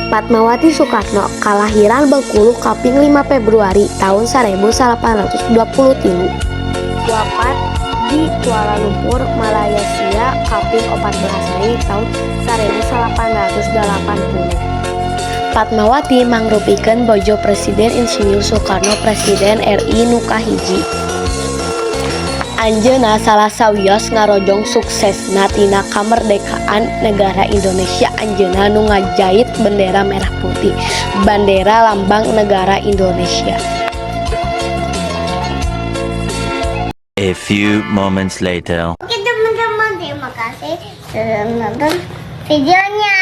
Fatmawati Soekarno kalahiran Bengkulu kaping 5 Februari tahun 1823. Wafat di Kuala Lumpur, Malaysia kaping 14 Mei tahun 1880. Fatmawati mangrupikeun bojo Presiden Insinyur Soekarno Presiden RI nu kahiji. Anjeunna salah sawios ngarojong suksesna tina kamerdekaan negara Indonesia. Anjeunna nu ngajait bendera merah putih, bandera lambang negara Indonesia. A few moments later. Oke teman-teman, terima kasih sudah menonton videonya.